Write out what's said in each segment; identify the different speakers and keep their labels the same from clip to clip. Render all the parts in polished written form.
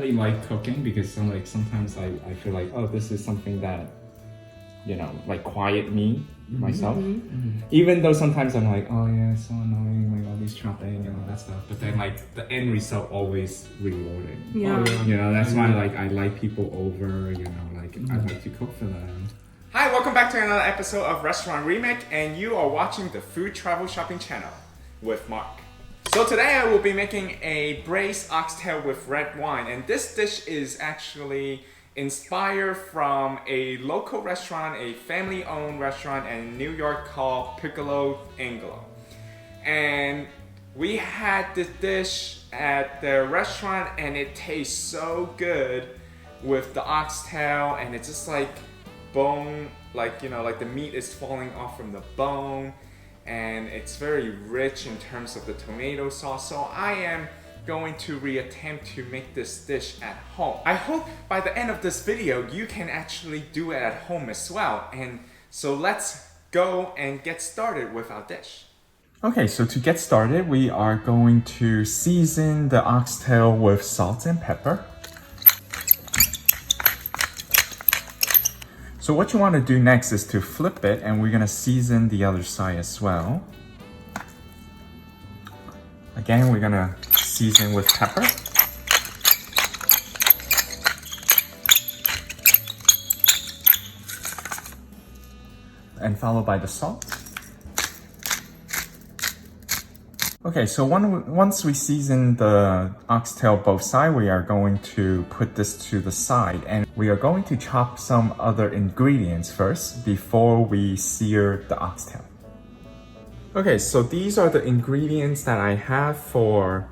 Speaker 1: really like cooking because I'm like sometimes I feel like, oh, this is something that, you know, like quiet me myself. Even though sometimes I'm like, oh yeah, it's so annoying, like all these chopping and all that stuff. But then like the end result always rewarding.
Speaker 2: Yeah.
Speaker 1: You know, that's why like I like people over, you know, like I like to cook for them. Hi, welcome back to another episode of Restaurant Remake, and you are watching the Food Travel Shopping channel with Mark. So today I will be making a braised oxtail with red wine, and this dish is actually inspired from a local restaurant, a family-owned restaurant in New York called Piccolo Angolo. And we had this dish at the restaurant and it tastes so good with the oxtail, and it's just like bone, like, you know, like the meat is falling off from the bone, and it's very rich in terms of the tomato sauce. So I am going to reattempt to make this dish at home. I hope by the end of this video you can actually do it at home as well. And so let's go and get started with our dish. Okay, so to get started, we are going to season the oxtail with salt and pepper. So what you want to do next is to flip it, and we're gonna season the other side as well. Again, we're gonna season with pepper. And followed by the salt. Okay, so once we season the oxtail both sides, we are going to put this to the side, and we are going to chop some other ingredients first before we sear the oxtail. Okay, so these are the ingredients that I have for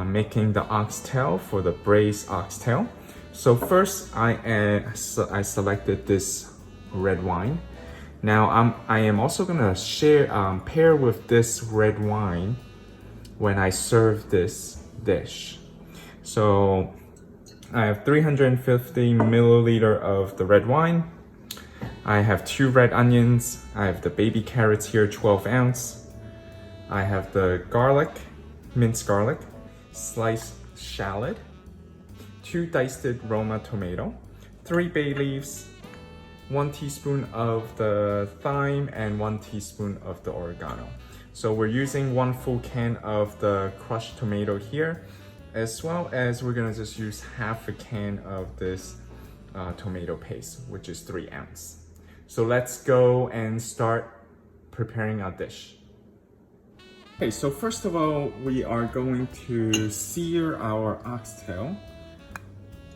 Speaker 1: making the oxtail, for the braised oxtail. So first I selected this red wine. Now I am also gonna pair with this red wine when I serve this dish. So I have 350 milliliter of the red wine. I have 2 red onions. I have the baby carrots here, 12 ounce. I have the garlic, minced garlic, sliced shallot, 2 diced Roma tomato, 3 bay leaves, 1 teaspoon of the thyme, and 1 teaspoon of the oregano. So we're using 1 full can of the crushed tomato here, as well as we're gonna just use half a can of this tomato paste, which is 3 ounce. So let's go and start preparing our dish. Okay, so first of all, we are going to sear our oxtail.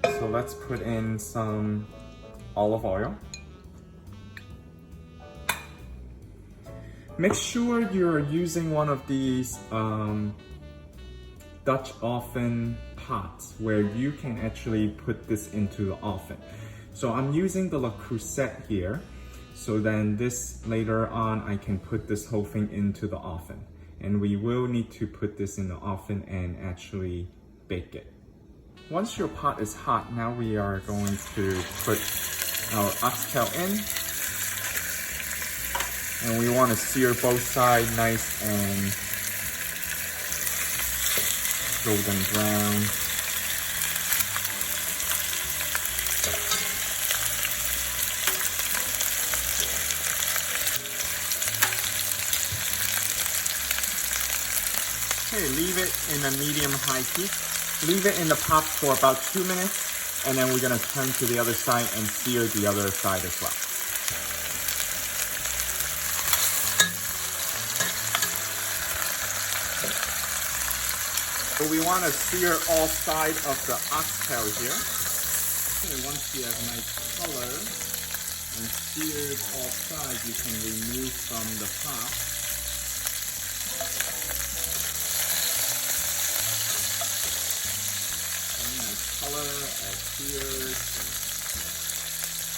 Speaker 1: So let's put in some olive oil. Make sure you're using one of these Dutch oven pots where you can actually put this into the oven. So I'm using the Le Creuset here. So then this later on I can put this whole thing into the oven. And we will need to put this in the oven and actually bake it. Once your pot is hot, now we are going to put our oxtail in. And we want to sear both sides nice and golden brown. Okay, leave it in a medium-high heat. Leave it in the pot for about 2 minutes, and then we're gonna turn to the other side and sear the other side as well. So we want to sear all sides of the oxtail here. Okay, once you have nice color and seared all sides, you can remove from the pot. Okay, nice color, all seared.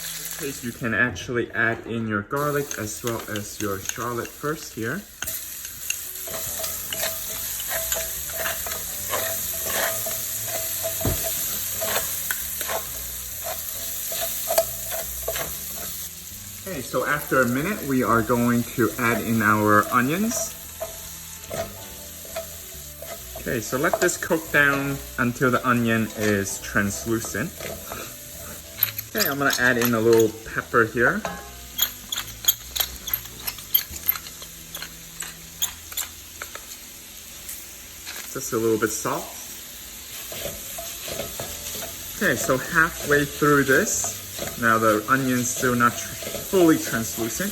Speaker 1: In this case, you can actually add in your garlic as well as your shallot first here. Okay, so after a minute, we are going to add in our onions. Okay, so let this cook down until the onion is translucent. Okay, I'm gonna add in a little pepper here. Just a little bit salt. Okay, so halfway through this, now the onion's still not fully translucent.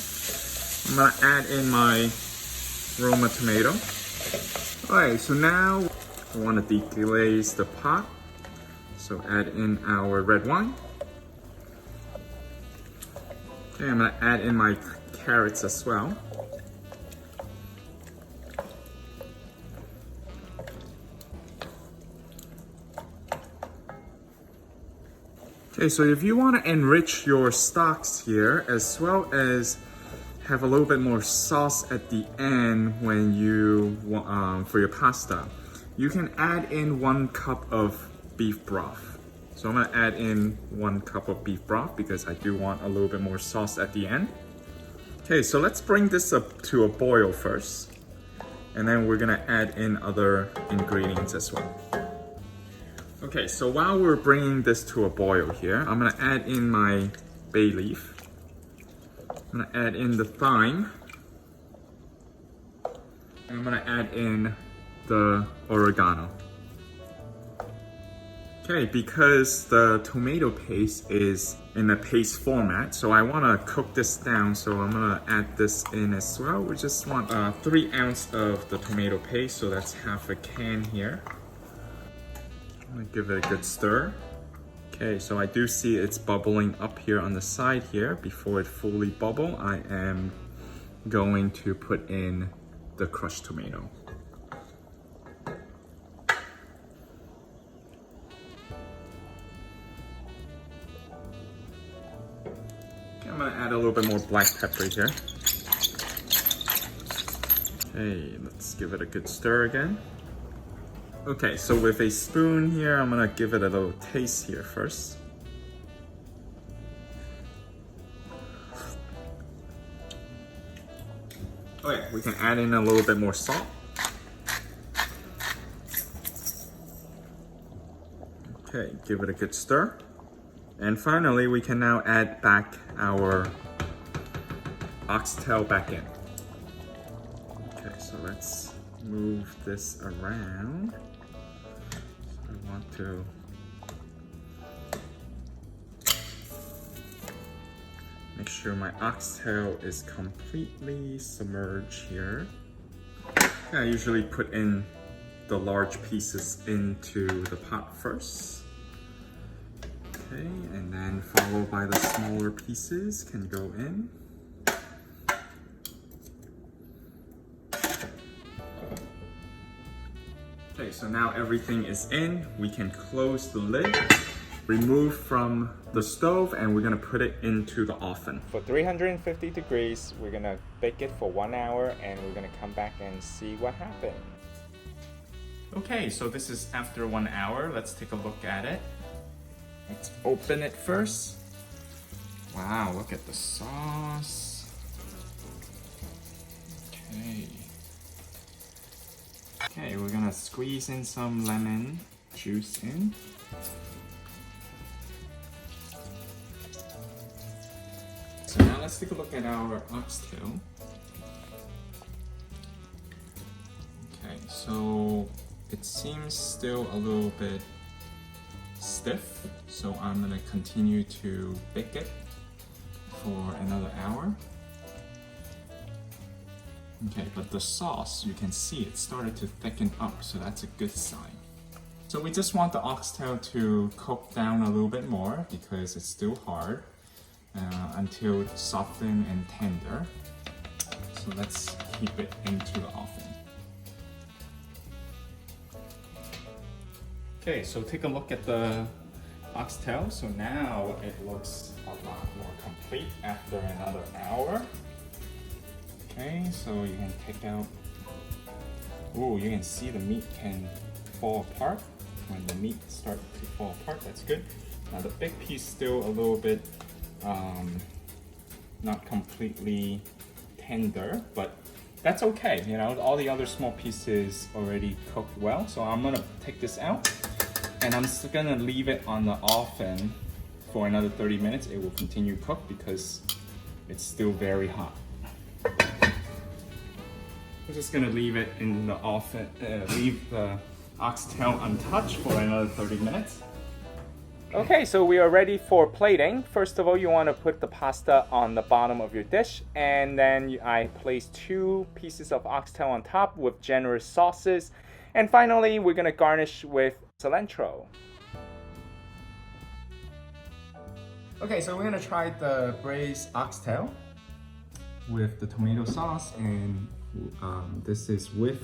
Speaker 1: I'm gonna add in my Roma tomato. Alright, so now I want to deglaze the pot. So add in our red wine. Okay, I'm gonna add in my carrots as well. Okay, so if you want to enrich your stocks here, as well as have a little bit more sauce at the end when you for your pasta, you can add in 1 cup of beef broth. So I'm gonna add in 1 cup of beef broth because I do want a little bit more sauce at the end. Okay, so let's bring this up to a boil first, and then we're gonna add in other ingredients as well. Okay, so while we're bringing this to a boil here, I'm gonna add in my bay leaf. I'm gonna add in the thyme. And I'm gonna add in the oregano. Okay, because the tomato paste is in a paste format, so I wanna cook this down, so I'm gonna add this in as well. We just want 3 ounces of the tomato paste, so that's half a can here. I'm gonna give it a good stir. Okay, so I do see it's bubbling up here on the side here. Before it fully bubble, I am going to put in the crushed tomato. Okay, I'm gonna add a little bit more black pepper here. Okay, let's give it a good stir again. Okay, so with a spoon here, I'm gonna give it a little taste here first. Okay, we can add in a little bit more salt. Okay, give it a good stir. And finally, we can now add back our oxtail back in. Okay, so let's move this around. I want to make sure my oxtail is completely submerged here. I usually put in the large pieces into the pot first. Okay, and then followed by the smaller pieces can go in. Okay, so now everything is in. We can close the lid, remove from the stove, and we're gonna put it into the oven.
Speaker 2: For 350 degrees, we're gonna bake it for 1 hour, and we're gonna come back and see what happened.
Speaker 1: Okay, so this is after 1 hour. Let's take a look at it. Let's open it first. Wow, look at the sauce. Okay. Okay, we're gonna squeeze in some lemon juice in. So now let's take a look at our oxtail. Okay, so it seems still a little bit stiff, so I'm gonna continue to bake it for another hour. Okay, but the sauce, you can see it started to thicken up, so that's a good sign. So we just want the oxtail to cook down a little bit more because it's still hard until it's softened and tender. So let's keep it into the oven. Okay, so take a look at the oxtail. So now it looks a lot more complete after another hour. Okay, so you can take out, oh, you can see the meat can fall apart. When the meat starts to fall apart, that's good. Now the big piece still a little bit not completely tender, but
Speaker 2: that's okay. You know, all the other small pieces already cooked well. So I'm gonna take this out and I'm just gonna leave it on the oven for another 30 minutes. It will continue to cook because it's still very hot. We're just gonna leave it in the oven, leave the oxtail untouched for another 30 minutes. Okay, so we are ready for plating. First of all, you want to put the pasta on the bottom of your dish, and then I place 2 pieces of oxtail on top with generous sauces. And finally, we're gonna garnish with cilantro. Okay, so we're gonna try the braised oxtail with the tomato sauce, and this is with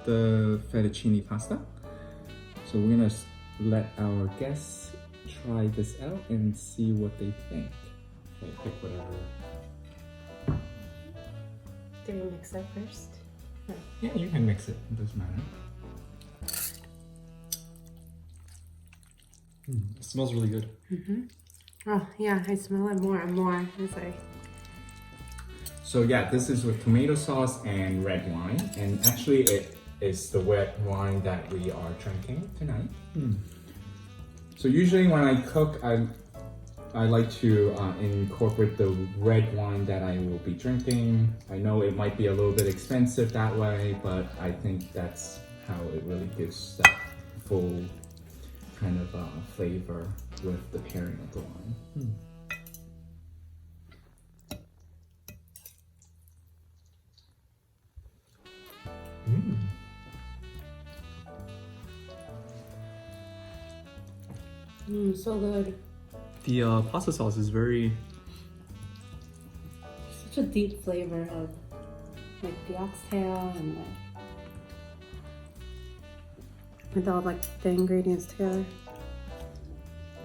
Speaker 2: the fettuccine pasta. So we're gonna let our guests try this out and see what they think. Okay, pick whatever.
Speaker 3: Do we mix it first? No.
Speaker 2: Yeah, you can mix it, it doesn't matter.
Speaker 4: It smells really good.
Speaker 3: Mm-hmm. Oh yeah, I smell it more and more. It's like...
Speaker 1: So yeah, this is with tomato sauce and red wine, and actually it is the red wine that we are drinking tonight. So usually when I cook, I like to incorporate the red wine that I will be drinking. I know it might be a little bit expensive that way, but I think that's how it really gives that full kind of flavor with the pairing of the wine.
Speaker 3: so good.
Speaker 4: The pasta sauce is very...
Speaker 3: Such a deep flavor of like the oxtail and with all like the ingredients together.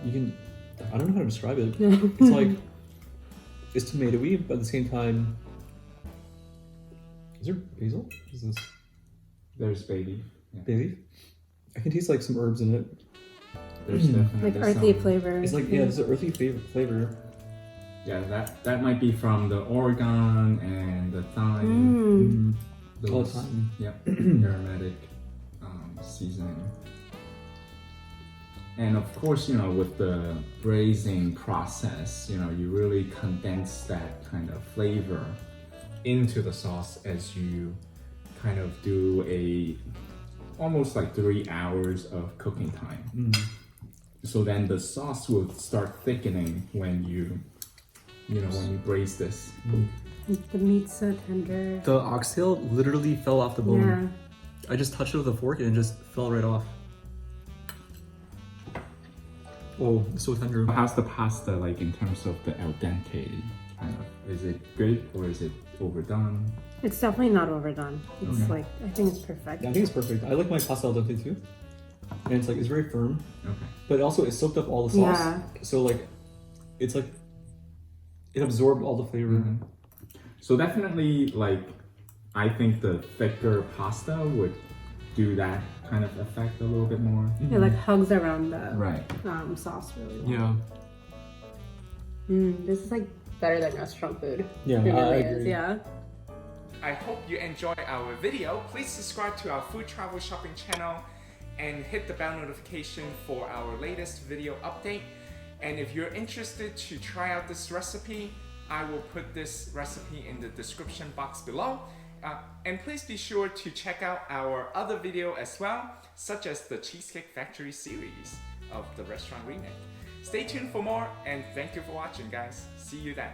Speaker 4: You can... I don't know how to describe it. It's like... It's tomatoey, but at the same time... Is there basil? Is this...
Speaker 1: There's baby. Yeah.
Speaker 4: Bay leaf? I can taste like some herbs in it.
Speaker 1: There's definitely
Speaker 3: Like earthy flavor.
Speaker 4: It's like, yeah, there's an earthy flavor.
Speaker 1: Yeah, that might be from the Oregon and the thyme.
Speaker 4: Oh, thyme.
Speaker 1: Yeah, aromatic seasoning. And of course, you know, with the braising process, you know, you really condense that kind of flavor into the sauce as you kind of do almost like 3 hours of cooking time. So then the sauce will start thickening when you braise this.
Speaker 3: The meat's so tender.
Speaker 4: The oxtail literally fell off the bone.
Speaker 3: Yeah.
Speaker 4: I just touched it with a fork and it just fell right off. Oh, it's so tender.
Speaker 1: How's the pasta like in terms of the al dente kind of? Is it good or is it overdone?
Speaker 3: It's definitely not overdone. It's
Speaker 1: Okay.
Speaker 3: like, I think it's perfect.
Speaker 4: Yeah, I think it's perfect. I like my pasta al dente too. And it's like, it's very firm.
Speaker 1: Okay.
Speaker 4: But also it soaked up all the sauce.
Speaker 3: Yeah.
Speaker 4: So like, it's like, it absorbed all the flavor.
Speaker 1: So definitely, like, I think the thicker pasta would do that kind of effect a little bit more.
Speaker 3: It like hugs around the
Speaker 1: Right.
Speaker 3: sauce really well.
Speaker 4: Yeah.
Speaker 3: This is like better than restaurant food.
Speaker 4: Yeah,
Speaker 3: It
Speaker 4: I
Speaker 3: really
Speaker 4: agree.
Speaker 3: is, yeah.
Speaker 2: I hope you enjoy our video. Please subscribe to our food travel shopping channel and hit the bell notification for our latest video update. And if you're interested to try out this recipe, I will put this recipe in the description box below. And please be sure to check out our other video as well, such as the Cheesecake Factory series of the restaurant Remake. Stay tuned for more, and thank you for watching, guys. See you then.